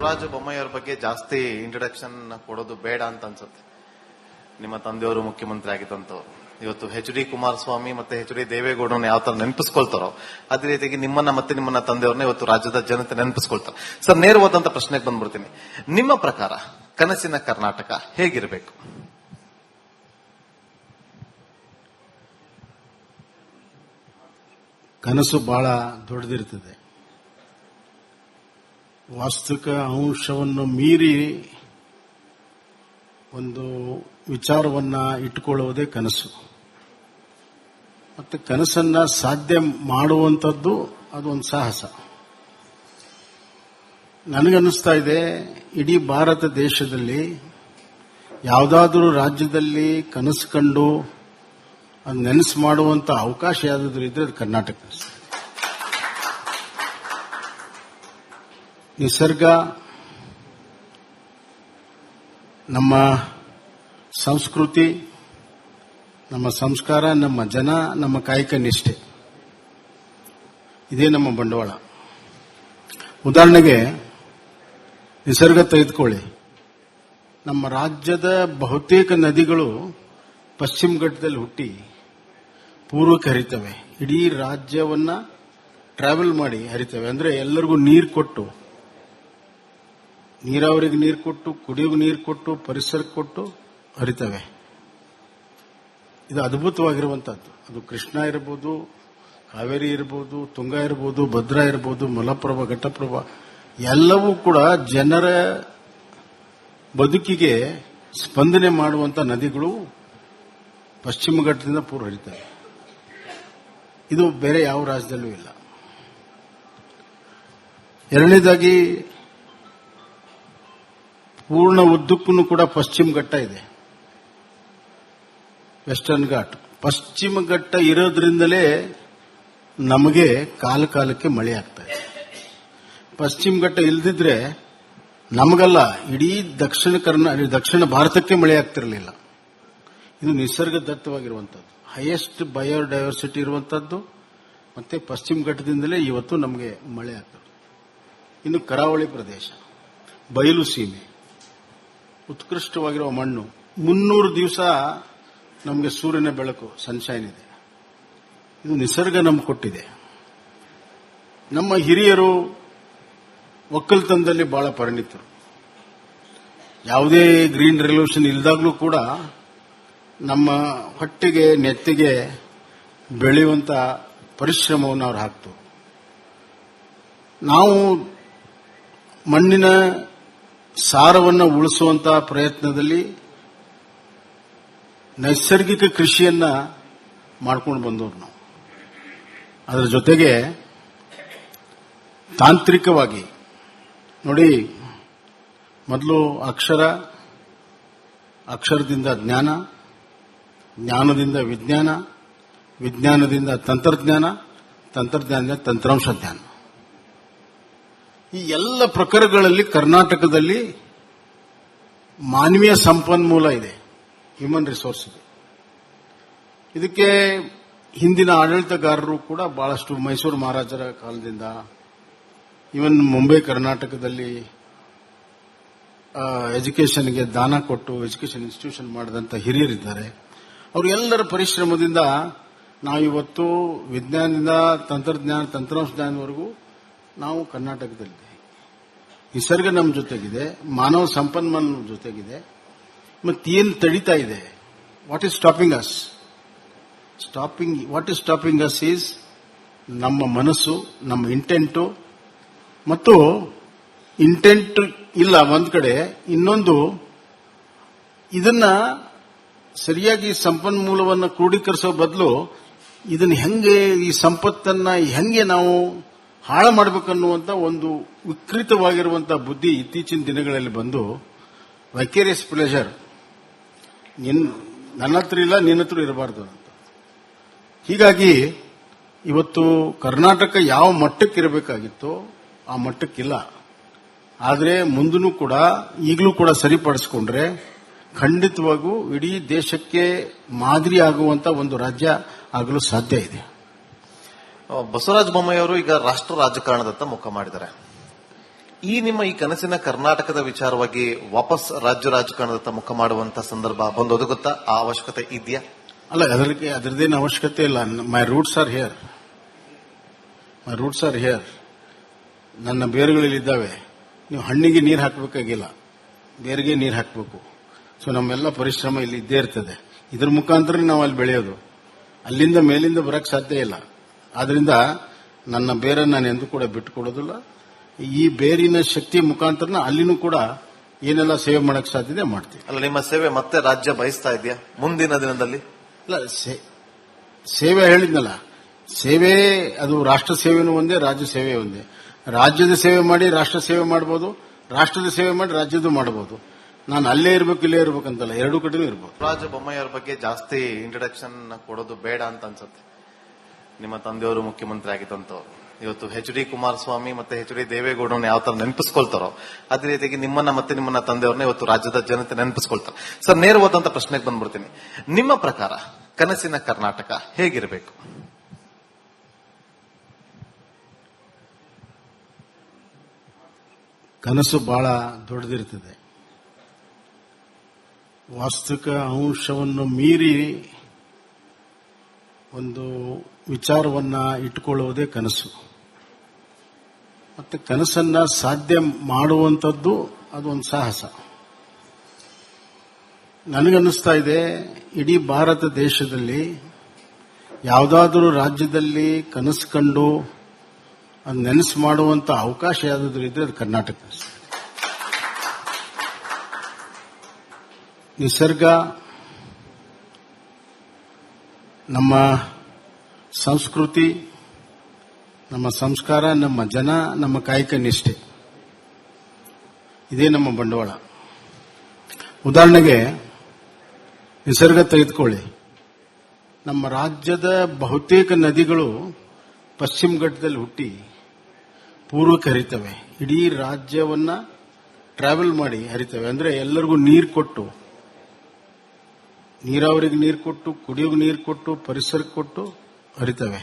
ಬಸವರಾಜ ಬೊಮ್ಮಾಯಿ ಅವ್ರ ಬಗ್ಗೆ ಜಾಸ್ತಿ ಇಂಟ್ರೊಡಕ್ಷನ್ ಕೊಡೋದು ಬೇಡ ಅಂತ ಅನ್ಸುತ್ತೆ. ನಿಮ್ಮ ತಂದೆಯವರು ಮುಖ್ಯಮಂತ್ರಿ ಆಗಿದ್ದಂಥವ್ರು. ಇವತ್ತು ಎಚ್.ಡಿ. ಕುಮಾರಸ್ವಾಮಿ ಮತ್ತೆ ಎಚ್.ಡಿ. ದೇವೇಗೌಡರನ್ನ ಯಾವ ತರ ನೆನಪಿಸ್ಕೊಳ್ತಾರೋ ಅದೇ ರೀತಿಯಾಗಿ ನಿಮ್ಮನ್ನ ತಂದೆಯವ್ರನ್ನ ಇವತ್ತು ರಾಜ್ಯದ ಜನತೆ ನೆನಪಿಸ್ಕೊಳ್ತಾರೆ. ಸರ್, ನೇರವಾದಂತ ಪ್ರಶ್ನೆಗೆ ಬಂದ್ಬಿಡ್ತೀನಿ. ನಿಮ್ಮ ಪ್ರಕಾರ ಕನಸಿನ ಕರ್ನಾಟಕ ಹೇಗಿರಬೇಕು? ಕನಸು ಬಹಳ ದೊಡ್ಡದಿರ್ತದೆ. ವಾಸ್ತವಿಕ ಅಂಶವನ್ನು ಮೀರಿ ಒಂದು ವಿಚಾರವನ್ನ ಇಟ್ಟುಕೊಳ್ಳುವುದೇ ಕನಸು. ಮತ್ತೆ ಕನಸನ್ನ ಸಾಧ್ಯ ಮಾಡುವಂಥದ್ದು ಅದೊಂದು ಸಾಹಸ. ನನಗನ್ನಿಸ್ತಾ ಇದೆ, ಇಡೀ ಭಾರತ ದೇಶದಲ್ಲಿ ಯಾವುದಾದ್ರೂ ರಾಜ್ಯದಲ್ಲಿ ಕನಸು ಕಂಡು ಅದು ನೆನಸು ಮಾಡುವಂತ ಅವಕಾಶ ಯಾವುದಾದ್ರೂ ಇದ್ರೆ ಅದು ಕರ್ನಾಟಕ. ನಿಸರ್ಗ, ನಮ್ಮ ಸಂಸ್ಕೃತಿ, ನಮ್ಮ ಸಂಸ್ಕಾರ, ನಮ್ಮ ಜನ, ನಮ್ಮ ಕಾಯಕ ನಿಷ್ಠೆ, ಇದೇ ನಮ್ಮ ಬಂಡವಾಳ. ಉದಾಹರಣೆಗೆ ನಿಸರ್ಗ ತೆಗೆದುಕೊಳ್ಳಿ. ನಮ್ಮ ರಾಜ್ಯದ ಬಹುತೇಕ ನದಿಗಳು ಪಶ್ಚಿಮ ಘಟ್ಟದಲ್ಲಿ ಹುಟ್ಟಿ ಪೂರ್ವಕ್ಕೆ ಹರಿತವೆ. ಇಡೀ ರಾಜ್ಯವನ್ನ ಟ್ರಾವೆಲ್ ಮಾಡಿ ಹರಿತವೆ. ಅಂದ್ರೆ ಎಲ್ಲರಿಗೂ ನೀರು ಕೊಟ್ಟು, ನೀರಾವರಿಗೆ ನೀರು ಕೊಟ್ಟು, ಕುಡಿಯೋಕೆ ನೀರು ಕೊಟ್ಟು, ಪರಿಸರಕ್ಕೆ ಕೊಟ್ಟು ಹರಿತವೆ. ಇದು ಅದ್ಭುತವಾಗಿರುವಂತಹದ್ದು. ಅದು ಕೃಷ್ಣ ಇರಬಹುದು, ಕಾವೇರಿ ಇರಬಹುದು, ತುಂಗ ಇರಬಹುದು, ಭದ್ರಾ ಇರಬಹುದು, ಮಲಪ್ರಭಾ, ಘಟ್ಟಪ್ರಭಾ, ಎಲ್ಲವೂ ಕೂಡ ಜನರ ಬದುಕಿಗೆ ಸ್ಪಂದನೆ ಮಾಡುವಂತ ನದಿಗಳು ಪಶ್ಚಿಮ ಘಟ್ಟದಿಂದ ಪೂರ್ವ ಹರಿತವೆ. ಇದು ಬೇರೆ ಯಾವ ರಾಜ್ಯದಲ್ಲೂ ಇಲ್ಲ. ಎರಡನೇದಾಗಿ, ಪೂರ್ಣ ಉದ್ದಕ್ಕೂ ಕೂಡ ಪಶ್ಚಿಮ ಘಟ್ಟ ಇದೆ, ವೆಸ್ಟರ್ನ್ ಘಾಟ್. ಪಶ್ಚಿಮ ಘಟ್ಟ ಇರೋದ್ರಿಂದಲೇ ನಮಗೆ ಕಾಲಕ್ಕೆ ಮಳೆ ಆಗ್ತಾ ಇದೆ. ಪಶ್ಚಿಮ ಘಟ್ಟ ಇಲ್ದಿದ್ರೆ ನಮಗಲ್ಲ, ಇಡೀ ದಕ್ಷಿಣ ಭಾರತಕ್ಕೆ ಮಳೆ ಆಗ್ತಿರಲಿಲ್ಲ. ಇದು ನಿಸರ್ಗದತ್ತವಾಗಿರುವಂತದ್ದು, ಹೈಯೆಸ್ಟ್ ಬಯೋಡೈವರ್ಸಿಟಿ ಇರುವಂತದ್ದು. ಮತ್ತೆ ಪಶ್ಚಿಮ ಘಟ್ಟದಿಂದಲೇ ಇವತ್ತು ನಮಗೆ ಮಳೆ ಆಗ್ತದೆ. ಇನ್ನು ಕರಾವಳಿ ಪ್ರದೇಶ, ಬಯಲು ಸೀಮೆ, ಉತ್ಕೃಷ್ಟವಾಗಿರುವ ಮಣ್ಣು, 300 ದಿವಸ ನಮಗೆ ಸೂರ್ಯನ ಬೆಳಕು, ಸನ್ಶೈನ್ ಇದೆ. ಇದು ನಿಸರ್ಗ ನಮ್ಗೆ ಕೊಟ್ಟಿದೆ. ನಮ್ಮ ಹಿರಿಯರು ಒಕ್ಕಲ್ತನದಲ್ಲಿ ಬಹಳ ಪರಿಣಿತರು. ಯಾವುದೇ ಗ್ರೀನ್ ರೆವಲ್ಯೂಷನ್ ಇಲ್ದಾಗ್ಲೂ ಕೂಡ ನಮ್ಮ ಹೊಟ್ಟೆಗೆ ನೆತ್ತಿಗೆ ಬೆಳೆಯುವಂತ ಪರಿಶ್ರಮವನ್ನು ಅವ್ರು ಹಾಕ್ತು. ನಾವು ಮಣ್ಣಿನ ಸಾರವನ್ನು ಉಳಿಸುವಂತ ಪ್ರಯತ್ನದಲ್ಲಿ ನೈಸರ್ಗಿಕ ಕೃಷಿಯನ್ನ ಮಾಡ್ಕೊಂಡು ಬಂದವರು ನಾವು. ಅದರ ಜೊತೆಗೆ ತಾಂತ್ರಿಕವಾಗಿ ನೋಡಿ, ಮೊದಲು ಅಕ್ಷರದಿಂದ ಜ್ಞಾನ, ಜ್ಞಾನದಿಂದ ವಿಜ್ಞಾನ, ವಿಜ್ಞಾನದಿಂದ ತಂತ್ರಜ್ಞಾನ, ತಂತ್ರಜ್ಞಾನದಿಂದ ತಂತ್ರಾಂಶ ಜ್ಞಾನ. ಈ ಎಲ್ಲ ಪ್ರಕಾರಗಳಲ್ಲಿ ಕರ್ನಾಟಕದಲ್ಲಿ ಮಾನವೀಯ ಸಂಪನ್ಮೂಲ ಇದೆ, ಹ್ಯೂಮನ್ ರಿಸೋರ್ಸ್ ಇದೆ. ಇದಕ್ಕೆ ಹಿಂದಿನ ಆಡಳಿತಗಾರರು ಕೂಡ ಬಹಳಷ್ಟು, ಮೈಸೂರು ಮಹಾರಾಜರ ಕಾಲದಿಂದ ಇವನ್ ಮುಂಬೈ ಕರ್ನಾಟಕದಲ್ಲಿ ಎಜುಕೇಷನ್ಗೆ ದಾನ ಕೊಟ್ಟು ಎಜುಕೇಷನ್ ಇನ್ಸ್ಟಿಟ್ಯೂಷನ್ ಮಾಡಿದಂತ ಹಿರಿಯರಿದ್ದಾರೆ. ಅವರು ಎಲ್ಲರ ಪರಿಶ್ರಮದಿಂದ ನಾವಿವತ್ತು ವಿಜ್ಞಾನದಿಂದ ತಂತ್ರಾಂಶ ಜ್ಞಾನವರೆಗೂ ನಾವು ಕರ್ನಾಟಕದಲ್ಲಿದೆ. ನಿಸರ್ಗ ನಮ್ಮ ಜೊತೆಗಿದೆ, ಮಾನವ ಸಂಪನ್ಮೂಲ ನಮ್ಮ ಜೊತೆಗಿದೆ. ಮತ್ತೇನು ತಡೀತಾ ಇದೆ? What is stopping us? What is stopping us is ನಮ್ಮ ಮನಸ್ಸು, ನಮ್ಮ ಇಂಟೆಂಟು. ಮತ್ತು ಇಂಟೆಂಟ್ ಇಲ್ಲ ಒಂದ್ ಕಡೆ, ಇನ್ನೊಂದು ಇದನ್ನ ಸರಿಯಾಗಿ ಸಂಪನ್ಮೂಲವನ್ನು ಕ್ರೋಢೀಕರಿಸೋ ಬದಲು ಇದನ್ನ ಹೆಂಗೆ, ಈ ಸಂಪತ್ತನ್ನ ಹೆಂಗೆ ನಾವು ಹಾಳು ಮಾಡಬೇಕನ್ನುವಂತ ಒಂದು ವಿಕೃತವಾಗಿರುವಂತಹ ಬುದ್ಧಿ ಇತ್ತೀಚಿನ ದಿನಗಳಲ್ಲಿ ಬಂದು ವೈಕೇರಿಯಸ್ ಪ್ಲೆಜರ್, ನನ್ನ ಹತ್ರ ಇಲ್ಲ, ನಿನ್ನ ಹತ್ರ ಇರಬಾರ್ದು ಅಂತ. ಹೀಗಾಗಿ ಇವತ್ತು ಕರ್ನಾಟಕ ಯಾವ ಮಟ್ಟಕ್ಕಿರಬೇಕಾಗಿತ್ತೋ ಆ ಮಟ್ಟಕ್ಕಿಲ್ಲ. ಆದರೆ ಮುಂದೂ ಕೂಡ, ಈಗಲೂ ಕೂಡ ಸರಿಪಡಿಸಿಕೊಂಡ್ರೆ ಖಂಡಿತವಾಗೂ ಇಡೀ ದೇಶಕ್ಕೆ ಮಾದರಿ ಆಗುವಂತ ಒಂದು ರಾಜ್ಯ ಆಗಲು ಸಾಧ್ಯ ಇದೆ. ಬಸವರಾಜ ಬೊಮ್ಮಾಯಿ ಅವರು ಈಗ ರಾಷ್ಟ್ರ ರಾಜಕಾರಣದತ್ತ ಮುಖ ಮಾಡಿದ್ದಾರೆ. ನಿಮ್ಮ ಕನಸಿನ ಕರ್ನಾಟಕದ ವಿಚಾರವಾಗಿ ವಾಪಸ್ ರಾಜ್ಯ ರಾಜಕಾರಣದತ್ತ ಮುಖ ಮಾಡುವಂತ ಸಂದರ್ಭ ಬಂದೊದಗುತ್ತಾ? ಆ ಅವಶ್ಯಕತೆ ಇದೆಯಾ? ಅಲ್ಲ, ಅದರದ್ದೇನು ಅವಶ್ಯಕತೆ ಇಲ್ಲ. ಮೈ ರೂಟ್ಸ್ ಆರ್ ಹಿಯರ್. ನನ್ನ ಬೇರುಗಳಲ್ಲಿದ್ದಾವೆ. ನೀವು ಹಣ್ಣಿಗೆ ನೀರು ಹಾಕಬೇಕಾಗಿಲ್ಲ, ಬೇರಿಗೆ ನೀರು ಹಾಕಬೇಕು. ಸೊ ನಮ್ಮೆಲ್ಲ ಪರಿಶ್ರಮ ಇಲ್ಲಿ ಇದ್ದೇ ಇರ್ತದೆ. ಇದ್ರ ಮುಖಾಂತರ ನಾವು ಅಲ್ಲಿ ಬೆಳೆಯೋದು. ಅಲ್ಲಿಂದ ಮೇಲಿಂದ ಬರಕ್ ಸಾಧ್ಯ ಇಲ್ಲ. ಆದ್ರಿಂದ ನನ್ನ ಬೇರನ್ನು ನಾನು ಎಂದೂ ಕೂಡ ಬಿಟ್ಟುಕೊಡೋದಿಲ್ಲ. ಈ ಬೇರಿನ ಶಕ್ತಿ ಮುಖಾಂತರ ಅಲ್ಲಿನೂ ಕೂಡ ಏನೆಲ್ಲ ಸೇವೆ ಮಾಡಕ್ ಸಾಧ್ಯತೆ ಮಾಡ್ತೀವಿ. ಅಲ್ಲ, ನಿಮ್ಮ ಸೇವೆ ಮತ್ತೆ ರಾಜ್ಯ ಬಯಸ್ತಾ ಇದೆಯಾ ಮುಂದಿನ ದಿನದಲ್ಲಿ? ಅಲ್ಲ, ಸೇವೆ ಹೇಳಿದ್ನಲ್ಲ, ಸೇವೆ ಅದು ರಾಷ್ಟ್ರ ಸೇವೆನೂ ಒಂದೇ, ರಾಜ್ಯ ಸೇವೆ ಒಂದೇ. ರಾಜ್ಯದ ಸೇವೆ ಮಾಡಿ ರಾಷ್ಟ್ರ ಸೇವೆ ಮಾಡಬಹುದು, ರಾಷ್ಟ್ರದ ಸೇವೆ ಮಾಡಿ ರಾಜ್ಯದ ಮಾಡಬಹುದು. ನಾನು ಅಲ್ಲೇ ಇರ್ಬೇಕು ಇಲ್ಲೇ ಇರ್ಬೇಕಂತಲ್ಲ, ಎರಡೂ ಕಡೆನೂ ಇರ್ಬೋದು. ರಾಜ ಬೊಮ್ಮಾಯಿ ಅವ್ರ ಬಗ್ಗೆ ಜಾಸ್ತಿ ಇಂಟ್ರಡಕ್ಷನ್ ಕೊಡೋದು ಬೇಡ ಅಂತ ಅನ್ಸುತ್ತೆ. ನಿಮ್ಮ ತಂದೆಯವರು ಮುಖ್ಯಮಂತ್ರಿ ಆಗಿದ್ದಂತವ್ರು. ಇವತ್ತು ಎಚ್.ಡಿ. ಕುಮಾರಸ್ವಾಮಿ ಮತ್ತೆ ಎಚ್.ಡಿ. ದೇವೇಗೌಡರನ್ನ ಯಾವ ತರ ನೆನಪಿಸ್ಕೊಳ್ತಾರೋ ಅದೇ ರೀತಿಯಾಗಿ ನಿಮ್ಮನ್ನ ತಂದೆಯವ್ರನ್ನ ಇವತ್ತು ರಾಜ್ಯದ ಜನತೆ ನೆನಪಿಸ್ಕೊಳ್ತಾರೆ. ಸರ್, ನೇರವಾದಂತ ಪ್ರಶ್ನೆಗೆ ಬಂದ್ಬಿಡ್ತೀನಿ. ನಿಮ್ಮ ಪ್ರಕಾರ ಕನಸಿನ ಕರ್ನಾಟಕ ಹೇಗಿರಬೇಕು? ಕನಸು ಬಹಳ ದೊಡ್ಡದಿರ್ತದೆ. ವಾಸ್ತವಿಕ ಅಂಶವನ್ನು ಮೀರಿ ಒಂದು ವಿಚಾರವನ್ನ ಇಟ್ಟುಕೊಳ್ಳುವುದೇ ಕನಸು. ಮತ್ತೆ ಕನಸನ್ನ ಸಾಧ್ಯ ಮಾಡುವಂಥದ್ದು ಅದೊಂದು ಸಾಹಸ. ನನಗನ್ನಿಸ್ತಾ ಇದೆ, ಇಡೀ ಭಾರತ ದೇಶದಲ್ಲಿ ಯಾವುದಾದರೂ ರಾಜ್ಯದಲ್ಲಿ ಕನಸು ಕಂಡು ಅದು ನೆನಸು ಮಾಡುವಂತ ಅವಕಾಶ ಯಾವುದಾದ್ರೂ ಇದ್ರೆ ಅದು ಕರ್ನಾಟಕ. ನಿಸರ್ಗ, ನಮ್ಮ ಸಂಸ್ಕೃತಿ, ನಮ್ಮ ಸಂಸ್ಕಾರ, ನಮ್ಮ ಜನ, ನಮ್ಮ ಕಾಯಕ ನಿಷ್ಠೆ, ಇದೇ ನಮ್ಮ ಬಂಡವಾಳ. ಉದಾಹರಣೆಗೆ ನಿಸರ್ಗ ತೆಗೆದುಕೊಳ್ಳಿ. ನಮ್ಮ ರಾಜ್ಯದ ಬಹುತೇಕ ನದಿಗಳು ಪಶ್ಚಿಮ ಘಟ್ಟದಲ್ಲಿ ಹುಟ್ಟಿ ಪೂರ್ವಕ್ಕೆ ಹರಿತವೆ. ಇಡೀ ರಾಜ್ಯವನ್ನ ಟ್ರಾವೆಲ್ ಮಾಡಿ ಹರಿತವೆ. ಅಂದ್ರೆ ಎಲ್ಲರಿಗೂ ನೀರು ಕೊಟ್ಟು, ನೀರಾವರಿಗೆ ನೀರು ಕೊಟ್ಟು, ಕುಡಿಯೋಕೆ ನೀರು ಕೊಟ್ಟು, ಪರಿಸರಕ್ಕೆ ಕೊಟ್ಟು ಹರಿತವೆ.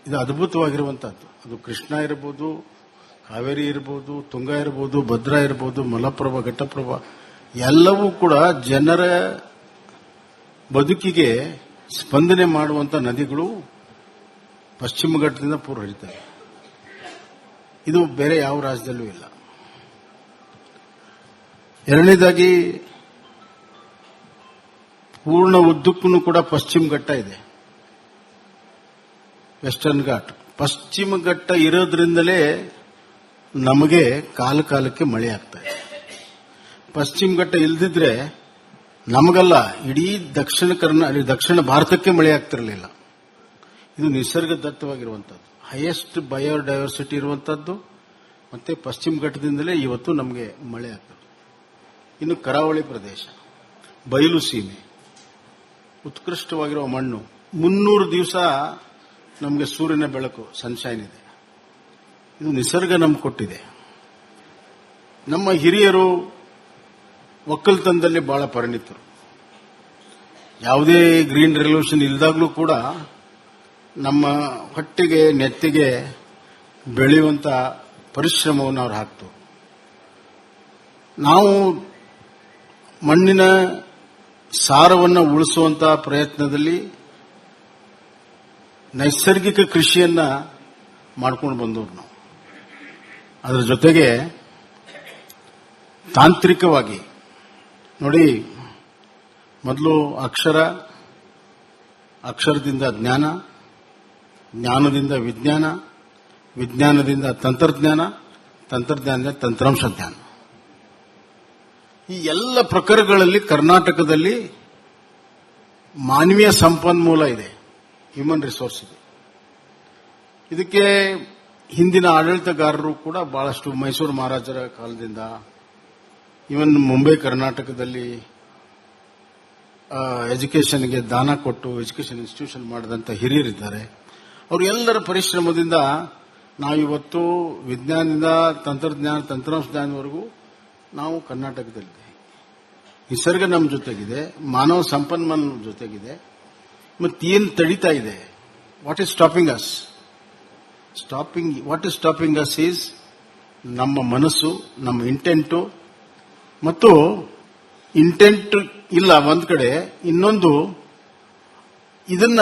ಇದು ಅದ್ಭುತವಾಗಿರುವಂತಹದ್ದು. ಅದು ಕೃಷ್ಣ ಇರಬಹುದು, ಕಾವೇರಿ ಇರಬಹುದು, ತುಂಗ ಇರಬಹುದು, ಭದ್ರಾ ಇರಬಹುದು, ಮಲಪ್ರಭಾ, ಘಟ್ಟಪ್ರಭಾ, ಎಲ್ಲವೂ ಕೂಡ ಜನರ ಬದುಕಿಗೆ ಸ್ಪಂದನೆ ಮಾಡುವಂತ ನದಿಗಳು ಪಶ್ಚಿಮ ಘಟ್ಟದಿಂದ ಪೂರ್ವ ಹರಿತವೆ. ಇದು ಬೇರೆ ಯಾವ ರಾಜ್ಯದಲ್ಲೂ ಇಲ್ಲ. ಎರಡನೇದಾಗಿ, ಪೂರ್ಣ ಉದ್ದಕ್ಕೂ ಕೂಡ ಪಶ್ಚಿಮ ಘಟ್ಟ ಇದೆ, ವೆಸ್ಟರ್ನ್ ಘಾಟ್. ಪಶ್ಚಿಮ ಘಟ್ಟ ಇರೋದ್ರಿಂದಲೇ ನಮಗೆ ಕಾಲಕ್ಕೆ ಮಳೆ ಆಗ್ತಾ ಇದೆ. ಪಶ್ಚಿಮ ಘಟ್ಟ ಇಲ್ದಿದ್ರೆ ನಮಗಲ್ಲ, ಇಡೀ ದಕ್ಷಿಣ ಭಾರತಕ್ಕೆ ಮಳೆ ಆಗ್ತಿರಲಿಲ್ಲ. ಇದು ನಿಸರ್ಗದತ್ತವಾಗಿರುವಂತದ್ದು, ಹೈಯೆಸ್ಟ್ ಬಯೋಡೈವರ್ಸಿಟಿ ಇರುವಂತದ್ದು. ಮತ್ತೆ ಪಶ್ಚಿಮ ಘಟ್ಟದಿಂದಲೇ ಇವತ್ತು ನಮಗೆ ಮಳೆ ಆಗ್ತದೆ. ಇನ್ನು ಕರಾವಳಿ ಪ್ರದೇಶ, ಬಯಲು ಸೀಮೆ, ಉತ್ಕೃಷ್ಟವಾಗಿರುವ ಮಣ್ಣು, 300 ದಿವಸ ನಮಗೆ ಸೂರ್ಯನ ಬೆಳಕು, ಸನ್ಶೈನ್ ಇದೆ. ಇದು ನಿಸರ್ಗ ನಮ್ಗೆ ಕೊಟ್ಟಿದೆ. ನಮ್ಮ ಹಿರಿಯರು ಒಕ್ಕಲ್ತನದಲ್ಲಿ ಬಹಳ ಪರಿಣಿತರು. ಯಾವುದೇ ಗ್ರೀನ್ ರೆವಲ್ಯೂಷನ್ ಇಲ್ದಾಗ್ಲೂ ಕೂಡ ನಮ್ಮ ಹೊಟ್ಟೆಗೆ ನೆತ್ತಿಗೆ ಬೆಳೆಯುವಂತ ಪರಿಶ್ರಮವನ್ನು ಅವ್ರು ಹಾಕ್ತು. ನಾವು ಮಣ್ಣಿನ ಸಾರವನ್ನು ಉಳಿಸುವಂತ ಪ್ರಯತ್ನದಲ್ಲಿ ನೈಸರ್ಗಿಕ ಕೃಷಿಯನ್ನ ಮಾಡ್ಕೊಂಡು ಬಂದವರು ನಾವು. ಅದರ ಜೊತೆಗೆ ತಾಂತ್ರಿಕವಾಗಿ ನೋಡಿ, ಮೊದಲು ಅಕ್ಷರದಿಂದ ಜ್ಞಾನ, ಜ್ಞಾನದಿಂದ ವಿಜ್ಞಾನ, ವಿಜ್ಞಾನದಿಂದ ತಂತ್ರಜ್ಞಾನ, ತಂತ್ರಜ್ಞಾನದಿಂದ ತಂತ್ರಾಂಶ ಜ್ಞಾನ. ಈ ಎಲ್ಲ ಪ್ರಕಾರಗಳಲ್ಲಿ ಕರ್ನಾಟಕದಲ್ಲಿ ಮಾನವೀಯ ಸಂಪನ್ಮೂಲ ಇದೆ, ಹ್ಯೂಮನ್ ರಿಸೋರ್ಸ್ ಇದೆ. ಇದಕ್ಕೆ ಹಿಂದಿನ ಆಡಳಿತಗಾರರು ಕೂಡ ಬಹಳಷ್ಟು, ಮೈಸೂರು ಮಹಾರಾಜರ ಕಾಲದಿಂದ ಇವನ್ ಮುಂಬೈ ಕರ್ನಾಟಕದಲ್ಲಿ ಎಜುಕೇಷನ್ಗೆ ದಾನ ಕೊಟ್ಟು ಎಜುಕೇಷನ್ ಇನ್ಸ್ಟಿಟ್ಯೂಷನ್ ಮಾಡಿದಂತ ಹಿರಿಯರಿದ್ದಾರೆ. ಅವರು ಎಲ್ಲರ ಪರಿಶ್ರಮದಿಂದ ನಾವಿವತ್ತು ವಿಜ್ಞಾನದಿಂದ ತಂತ್ರಾಂಶ ಜ್ಞಾನವರೆಗೂ ನಾವು ಕರ್ನಾಟಕದಲ್ಲಿದೆ. ನಿಸರ್ಗ ನಮ್ಮ ಜೊತೆಗಿದೆ, ಮಾನವ ಸಂಪನ್ಮೂಲ ನಮ್ಮ ಜೊತೆಗಿದೆ. ಮತ್ತೇನು ತಡೀತಾ ಇದೆ? What is stopping us? What is stopping us is ನಮ್ಮ ಮನಸ್ಸು, ನಮ್ಮ ಇಂಟೆಂಟು ಮತ್ತು ಇಂಟೆಂಟ್ ಇಲ್ಲ ಒಂದ್ ಕಡೆ, ಇನ್ನೊಂದು ಇದನ್ನ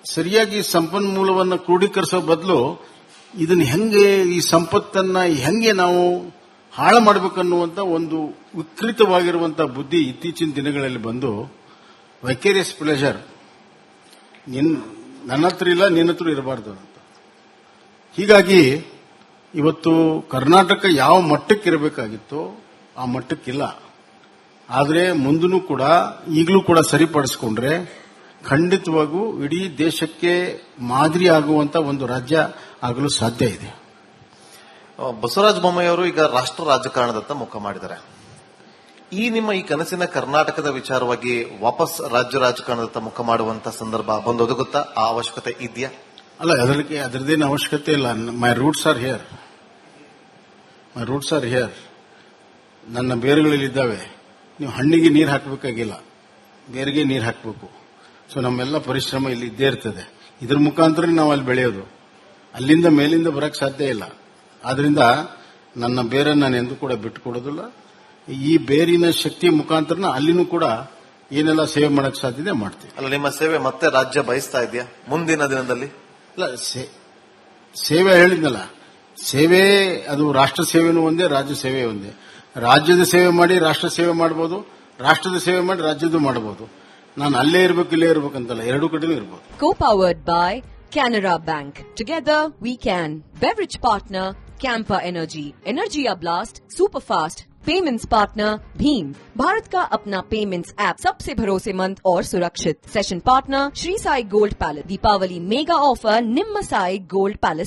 ಸರಿಯಾಗಿ ಸಂಪನ್ಮೂಲವನ್ನು ಕ್ರೋಢೀಕರಿಸೋ ಬದಲು ಇದನ್ನ ಹೆಂಗೆ ಈ ಸಂಪತ್ತನ್ನ ಹೆಂಗೆ ನಾವು ಹಾಳು ಮಾಡಬೇಕನ್ನುವಂತ ಒಂದು ವಿಕೃತವಾಗಿರುವಂತಹ ಬುದ್ಧಿ ಇತ್ತೀಚಿನ ದಿನಗಳಲ್ಲಿ ಬಂದು ವೈಕೇರಿಯಸ್ ಪ್ಲೆಜರ್ ನನ್ನ ಹತ್ರ ಇಲ್ಲ, ನಿನ್ನ ಹತ್ರ ಇರಬಾರ್ದು ಅಂತ. ಹೀಗಾಗಿ ಇವತ್ತು ಕರ್ನಾಟಕ ಯಾವ ಮಟ್ಟಕ್ಕೆ ಇರಬೇಕಾಗಿತ್ತೋ ಆ ಮಟ್ಟಕ್ಕಿಲ್ಲ. ಆದರೆ ಮುಂದೂ ಕೂಡ ಈಗಲೂ ಕೂಡ ಸರಿಪಡಿಸಿಕೊಂಡ್ರೆ ಖಂಡಿತವಾಗೂ ಇಡೀ ದೇಶಕ್ಕೆ ಮಾದರಿ ಆಗುವಂತ ಒಂದು ರಾಜ್ಯ ಆಗಲು ಸಾಧ್ಯ ಇದೆ. ಬಸವರಾಜ ಬೊಮ್ಮಾಯಿ ಅವರು ಈಗ ರಾಷ್ಟ್ರ ರಾಜಕಾರಣದತ್ತ ಮುಖ ಮಾಡಿದ್ದಾರೆ. ನಿಮ್ಮ ಈ ಕನಸಿನ ಕರ್ನಾಟಕದ ವಿಚಾರವಾಗಿ ವಾಪಸ್ ರಾಜ್ಯ ರಾಜಕಾರಣದತ್ತ ಮುಖ ಮಾಡುವಂತ ಸಂದರ್ಭ ಬಂದೊದಗುತ್ತಾ? ಆ ಅವಶ್ಯಕತೆ ಇದೆಯಾ? ಅಲ್ಲ, ಅದರದ್ದೇನು ಅವಶ್ಯಕತೆ ಇಲ್ಲ. ಮೈ ರೂಟ್ಸ್ ಆರ್ ಹಿಯರ್. ನನ್ನ ಬೇರುಗಳಲ್ಲಿದ್ದಾವೆ. ನೀವು ಹಣ್ಣಿಗೆ ನೀರು ಹಾಕಬೇಕಾಗಿಲ್ಲ, ಬೇರಿಗೆ ನೀರು ಹಾಕಬೇಕು. ಸೊ ನಮ್ಮೆಲ್ಲ ಪರಿಶ್ರಮ ಇಲ್ಲಿ ಇದ್ದೇ ಇರ್ತದೆ. ಇದ್ರ ಮುಖಾಂತರ ನಾವು ಅಲ್ಲಿ ಬೆಳೆಯೋದು. ಅಲ್ಲಿಂದ ಮೇಲಿಂದ ಬರಕ್ ಸಾಧ್ಯ ಇಲ್ಲ. ಆದ್ರಿಂದ ನನ್ನ ಬೇರನ್ನು ನಾನು ಎಂದೂ ಕೂಡ ಬಿಟ್ಟುಕೊಡೋದಿಲ್ಲ. ಈ ಬೇರಿನ ಶಕ್ತಿ ಮುಖಾಂತರ ಅಲ್ಲಿನೂ ಕೂಡ ಏನೆಲ್ಲ ಸೇವೆ ಮಾಡಕ್ ಸಾಧ್ಯತೆ ಮಾಡ್ತೀವಿ. ಅಲ್ಲ, ನಿಮ್ಮ ಸೇವೆ ಮತ್ತೆ ರಾಜ್ಯ ಬಯಸ್ತಾ ಇದೆಯಾ ಮುಂದಿನ ದಿನದಲ್ಲಿ? ಅಲ್ಲ, ಸೇವೆ ಹೇಳಿದ್ನಲ್ಲ, ಸೇವೆ ಅದು ರಾಷ್ಟ್ರ ಸೇವೆನೂ ಒಂದೇ, ರಾಜ್ಯ ಸೇವೆ ಒಂದೇ. ರಾಜ್ಯದ ಸೇವೆ ಮಾಡಿ ರಾಷ್ಟ್ರ ಸೇವೆ ಮಾಡಬಹುದು, ರಾಷ್ಟ್ರದ ಸೇವೆ ಮಾಡಿ ರಾಜ್ಯದ ಮಾಡಬಹುದು. ನಾನು ಅಲ್ಲೇ ಇರಬೇಕು ಇಲ್ಲೇ ಇರಬೇಕಂತಲ್ಲ, ಎರಡೂ ಕಡೆನೂ ಇರಬಹುದು. Co-powered by Canara Bank. Together we can. Beverage partner Campa Energy. Energia Blast Superfast. Payments partner भीम. भारत का अपना पेमेंट्स ऐप, सबसे भरोसेमंद और सुरक्षित. Session partner Shri Sai gold palace. Deepavali mega offer निम्न साई गोल्ड पैलेस